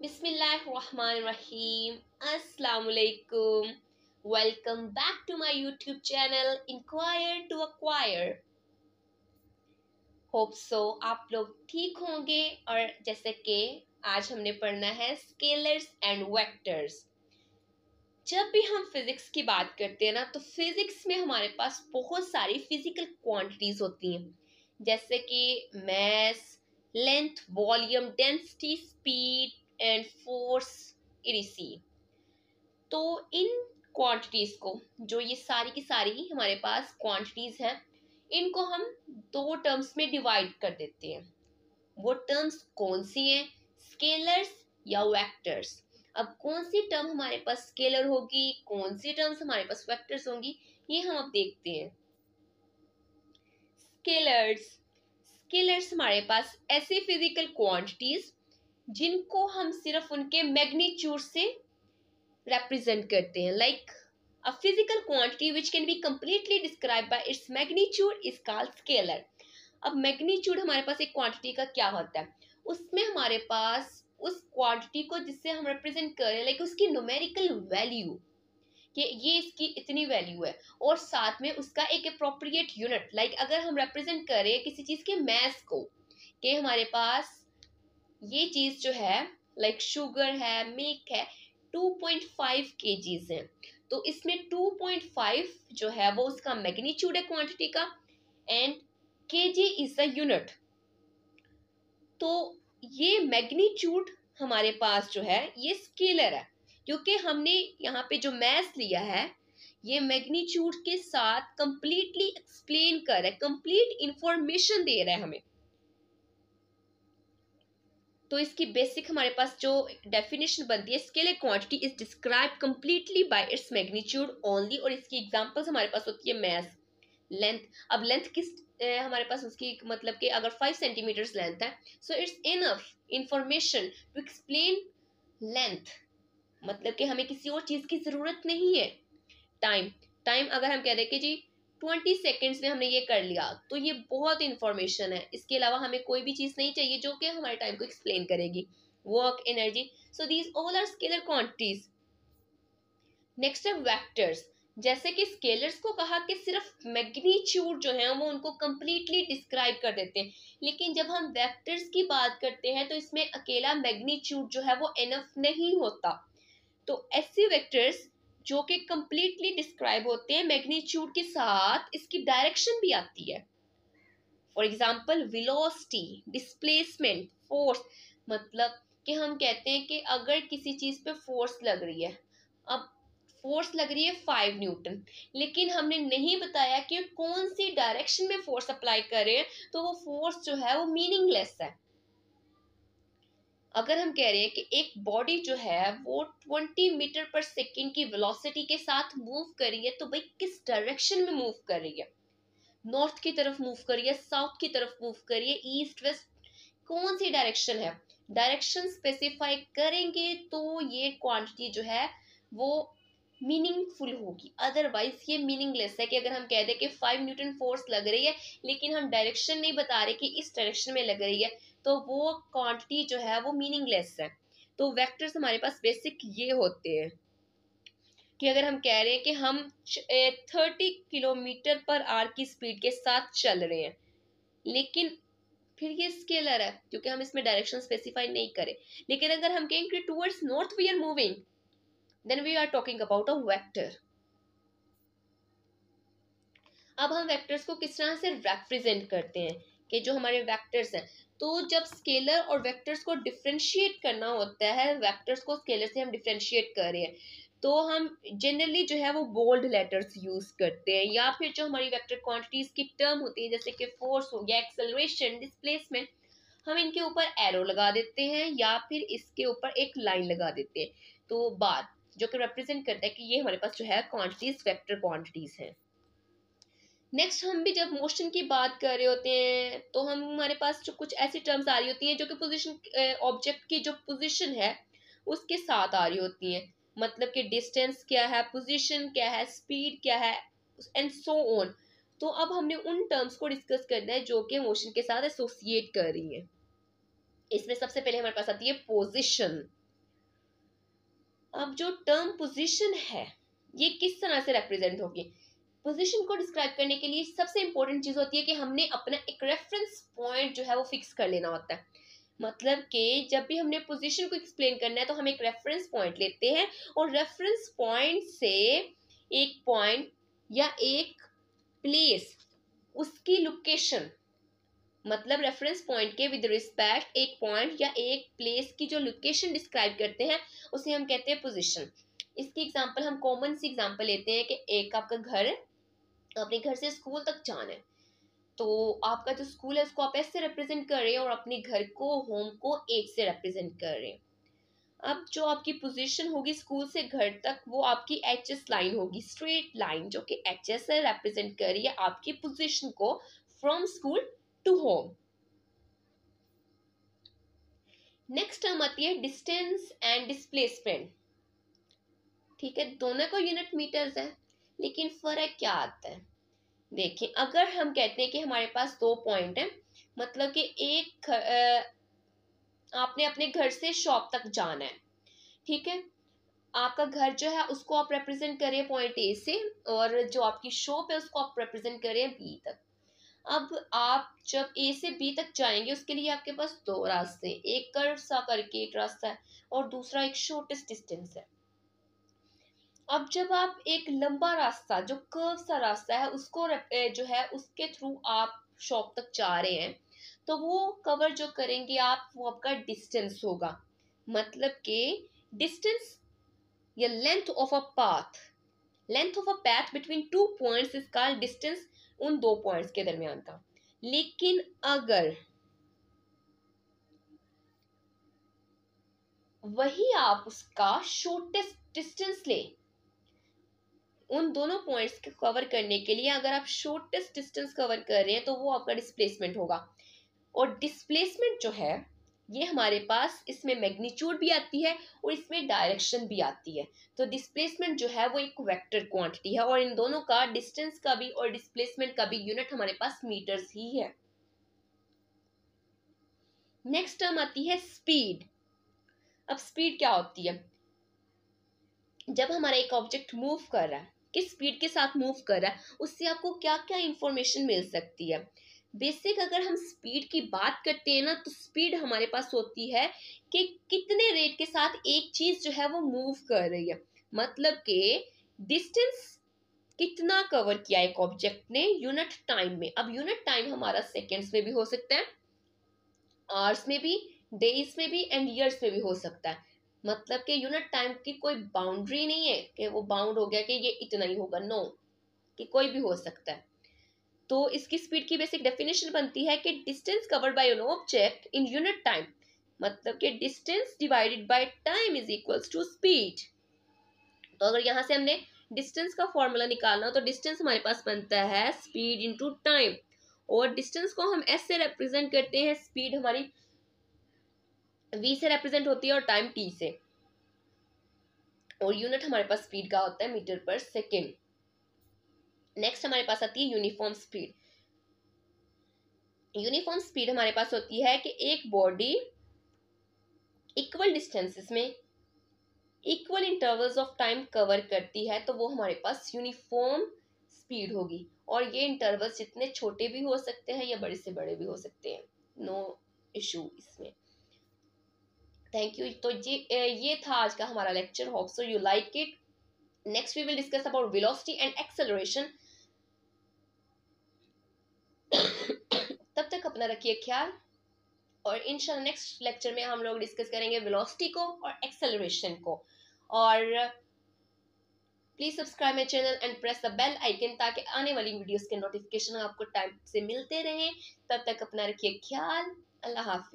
Bismillahirrahmanirrahim. Assalamualaikum. Welcome back to my YouTube channel Inquire to Acquire. Hope so आप लोग ठीक होंगे। और जैसे कि आज हमने पढ़ना है स्केलर्स एंड वेक्टर्स। जब भी हम फिजिक्स की बात करते हैं ना, तो फिजिक्स में हमारे पास बहुत सारी फिजिकल क्वांटिटीज होती हैं, जैसे कि mass, length, volume, density, speed and force, इरीसी। तो इन क्वांटिटीज को, जो ये सारी की सारी हमारे पास क्वांटिटीज हैं, इनको हम दो टर्म्स में डिवाइड कर देते हैं। वो टर्म्स कौन सी हैं? स्केलर्स या वेक्टर्स। अब कौन सी टर्म हमारे पास स्केलर होगी, कौन सी टर्म्स हमारे पास वेक्टर्स होंगी, ये हम अब देखते हैं। स्केलर्स स्केलर्स हमारे पास ऐसी फिजिकल क्वांटिटीज जिनको हम सिर्फ उनके मैग्नीट्यूड से represent करते हैं। Like a physical quantity which can be completely described by its magnitude is called scalar. अब मैग्नीट्यूड हमारे पास एक क्वांटिटी का क्या होता है, उसमें हमारे पास उस क्वांटिटी को जिससे हम रिप्रेजेंट कर रहे हैं, लाइक उसकी न्यूमेरिकल वैल्यू, कि ये इसकी इतनी वैल्यू है, और साथ में उसका एक अप्रोप्रिएट यूनिट, लाइक अगर हम रिप्रेजेंट करें किसी चीज के मैस को, कि हमारे पास ये चीज जो है, लाइक शुगर है, मिल्क है, 2.5 kgs है, तो इसमें 2.5 जो है वो उसका मैग्नीट्यूड है क्वांटिटी का, and kg is the unit. तो ये मैग्नीट्यूड हमारे पास जो है ये स्केलर है, क्योंकि हमने यहाँ पे जो मैस लिया है ये मैग्नीट्यूड के साथ कंप्लीटली एक्सप्लेन कर रहा है, कंप्लीट इंफॉर्मेशन दे रहा है हमें। तो इसकी बेसिक हमारे पास जो डेफिनेशन बनती है, scalar quantity is describe completely by its magnitude only, और इसकी एग्जांपल्स हमारे पास होती है मैस, लेंथ। अब लेंथ किस हमारे पास उसकी मतलब कि अगर 5 सेंटीमीटर लेंथ है, so it's enough information to explain length, मतलब कि हमें किसी और चीज की जरूरत नहीं है। टाइम टाइम अगर हम कह दें कि जी 20 सेकेंड्स में हमने ये कर लिया, तो ये बहुत इंफॉर्मेशन है। इसके अलावा हमें कोई भी चीज नहीं चाहिए जो कि हमारे टाइम को एक्सप्लेन करेगी। Work, energy, so these all are scalar quantities. Next है वेक्टर्स। जैसे कि स्केलर्स को कहा कि सिर्फ मैग्नीट्यूड जो है वो उनको कंप्लीटली डिस्क्राइब कर देते हैं, लेकिन जब हम वेक्टर्स की बात करते हैं तो इसमें अकेला मैग्नीट्यूड जो है वो इनफ नहीं होता। तो ऐसे वेक्टर्स जो कि कंप्लीटली डिस्क्राइब होते हैं मैग्नीट्यूड के साथ, इसकी डायरेक्शन भी आती है। For example velocity, displacement, force. मतलब कि हम कहते हैं कि अगर किसी चीज पे फोर्स लग रही है, अब फोर्स लग रही है 5 न्यूटन, लेकिन हमने नहीं बताया कि कौन सी डायरेक्शन में फोर्स अप्लाई कर रहे हैं, तो वो फोर्स जो है वो मीनिंगलेस है। अगर हम कह रहे हैं कि एक बॉडी जो है वो 20 मीटर पर सेकेंड की वेलोसिटी के साथ मूव कर रही है, तो भाई किस डायरेक्शन में मूव कर रही है? नॉर्थ की तरफ मूव कर रही है, साउथ की तरफ मूव कर रही है, ईस्ट वेस्ट, कौन सी डायरेक्शन है? डायरेक्शन स्पेसिफाई करेंगे तो ये क्वांटिटी जो है वो मीनिंगफुल होगी, अदरवाइज ये मीनिंगलेस है। कि अगर हम कह दें कि 5 न्यूटन फोर्स लग रही है, लेकिन हम डायरेक्शन नहीं बता रहे कि इस डायरेक्शन में लग रही है, तो वो क्वांटिटी जो है वो मीनिंगलेस है। तो वेक्टर्स हमारे पास बेसिक ये होते हैं कि अगर हम कह रहे हैं कि हम 30 किलोमीटर पर आवर की स्पीड के साथ चल रहे हैं, लेकिन फिर ये स्केलर है क्योंकि हम इसमें डायरेक्शन स्पेसिफाई नहीं करें। लेकिन अगर हम कहें कि towards north we are moving, then we are talking about a vector. अब हम वेक्टर्स को किस तरह से रिप्रेजेंट करते हैं, कि जो हमारे वेक्टर्स हैं, तो जब स्केलर और वेक्टर्स को डिफरेंशिएट करना होता है, वेक्टर्स को स्केलर से हम डिफरेंशिएट कर रहे हैं, तो हम जनरली जो है वो बोल्ड लेटर्स यूज करते हैं, या फिर जो हमारी वेक्टर क्वांटिटीज की टर्म होती है, जैसे कि फोर्स हो गया, एक्सेलरेशन, डिस्प्लेसमेंट, हम इनके ऊपर एरो लगा देते हैं या फिर इसके ऊपर एक लाइन लगा देते हैं। तो बात जो कि रिप्रेजेंट करता है कि ये हमारे पास जो है क्वांटिटीज वेक्टर क्वांटिटीज हैं। नेक्स्ट हम भी जब मोशन की बात कर रहे होते हैं, तो हम हमारे पास जो कुछ ऐसी टर्म्स आ रही होती हैं जो कि पोजीशन, ऑब्जेक्ट की जो पोजीशन है उसके साथ आ रही होती हैं। मतलब कि डिस्टेंस क्या है, पोजीशन क्या है, स्पीड क्या है, एंड सो ऑन। तो अब हमने उन टर्म्स को डिस्कस करना है जो कि मोशन के साथ एसोसिएट कर रही हैं। इसमें सबसे पहले हमारे पास आती है पोजीशन। अब जो टर्म पोजीशन है ये किस तरह से रिप्रेजेंट होगी? पोजीशन को डिस्क्राइब करने के लिए सबसे इंपॉर्टेंट चीज होती है कि हमने अपना एक रेफरेंस पॉइंट जो है वो फिक्स कर लेना होता है। मतलब कि जब भी हमने पोजीशन को एक्सप्लेन करना है तो हम एक रेफरेंस पॉइंट लेते हैं और रेफरेंस पॉइंट से एक पॉइंट या एक प्लेस, उसकी लोकेशन, मतलब रेफरेंस पॉइंट के विद रिस्पेक्ट एक पॉइंट या एक प्लेस की जो लोकेशन डिस्क्राइब करते हैं उसे हम कहते हैं पोजीशन। इसकी एग्जांपल हम कॉमन सी एग्जांपल लेते हैं कि एक आपका घर है, अपने घर से स्कूल तक जाना है, तो आपका जो स्कूल है उसको आप एस से रिप्रेजेंट कर रहे हैं और अपने घर को, होम को, एच से रिप्रेजेंट कर रहे हैं। अब जो आपकी पोजीशन होगी स्कूल से घर तक वो आपकी एच एस लाइन होगी, स्ट्रेट लाइन जो कि एच एस से रिप्रेजेंट कर रही है आपकी पोजीशन को from school to home. Next term आती है डिस्टेंस एंड डिस्प्लेसमेंट। ठीक है, दोनों को यूनिट मीटर्स है, लेकिन फर्क क्या आता है? देखिए, अगर हम कहते हैं कि हमारे पास दो पॉइंट है, मतलब कि एक आपने अपने घर से शॉप तक जाना है, ठीक है, आपका घर जो है उसको आप रिप्रेजेंट करें पॉइंट ए से और जो आपकी शॉप है उसको आप रिप्रेजेंट करें बी तक। अब आप जब ए से बी तक जाएंगे उसके लिए आपके पास दो रास्ते, एक कर्व सा करके एक रास्ता है और दूसरा एक शॉर्टेस्ट डिस्टेंस है। अब जब आप एक लंबा रास्ता जो कर्व सा रास्ता है उसको जो है उसके थ्रू आप शॉप तक जा रहे हैं, तो वो कवर जो करेंगे आप वो आपका डिस्टेंस होगा। मतलब कि डिस्टेंस या length of a path, length of a path between two points is called distance, उन दो पॉइंट्स के दरमियान का। लेकिन अगर वही आप उसका शॉर्टेस्ट डिस्टेंस ले, उन दोनों पॉइंट्स को कवर करने के लिए अगर आप शॉर्टेस्ट डिस्टेंस कवर कर रहे हैं तो वो आपका डिस्प्लेसमेंट होगा। और डिस्प्लेसमेंट जो है ये हमारे पास इसमें मैग्नीट्यूड भी आती है और इसमें डायरेक्शन भी आती है। तो डिस्प्लेसमेंट जो है वो एक वेक्टर क्वांटिटी है और इन दोनों का, डिस्टेंस का भी और डिस्प्लेसमेंट का भी, यूनिट हमारे पास मीटर्स ही है। नेक्स्ट टर्म आती है स्पीड। अब स्पीड क्या होती है? जब हमारा एक ऑब्जेक्ट मूव कर रहा है, किस स्पीड के साथ मूव कर रहा है, उससे आपको क्या क्या इंफॉर्मेशन मिल सकती है। बेसिक अगर हम स्पीड की बात करते हैं ना तो स्पीड हमारे पास होती है कि कितने रेट के साथ एक चीज जो है वो मूव कर रही है। मतलब कि डिस्टेंस कितना कवर किया एक ऑब्जेक्ट ने यूनिट टाइम में। अब यूनिट टाइम हमारा सेकेंड्स में भी हो सकता है, आवर्स में भी, डेज में भी एंड ईयर्स में भी हो सकता है। मतलब कि यूनिट टाइम की कोई बाउंड्री नहीं है कि वो बाउंड हो गया कि ये इतना ही होगा, नो, कि कोई भी हो सकता है। तो इसकी स्पीड की बेसिक डेफिनेशन बनती है कि distance covered by an object in unit time, मतलब कि distance divided by time is equals to speed. तो अगर यहाँ से हमने डिस्टेंस का फॉर्मूला निकालना हो तो डिस्टेंस हमारे पास बनता है स्पीड इंटू टाइम, और डिस्टेंस को हम एस से रिप्रेजेंट करते हैं, स्पीड हमारी v से रिप्रेजेंट होती है और टाइम t से, और यूनिट हमारे पास स्पीड का होता है मीटर पर सेकेंड। नेक्स्ट हमारे पास आती है यूनिफॉर्म स्पीड। यूनिफॉर्म स्पीड हमारे पास होती है कि एक बॉडी इक्वल डिस्टेंसेस में equal intervals of time cover करती है तो वो हमारे पास यूनिफॉर्म स्पीड होगी। और ये इंटरवल्स जितने छोटे भी हो सकते हैं या बड़े से बड़े भी हो सकते हैं, नो इशू इसमें। Thank you. तो ये था आज का हमारा lecture, hope so you like it. Next we will discuss about velocity and acceleration. तब तक अपना रखिए ख्याल, और इंशाल्लाह नेक्स्ट लेक्चर में हम लोग डिस्कस करेंगे वेलोसिटी को और एक्सेलरेशन को। और please subscribe my channel and press the bell icon ताकि आने वाली वीडियोस के नोटिफिकेशन आपको टाइम से मिलते रहें। तब तक अपना रखिए ख्याल। अल्लाह हाफिज।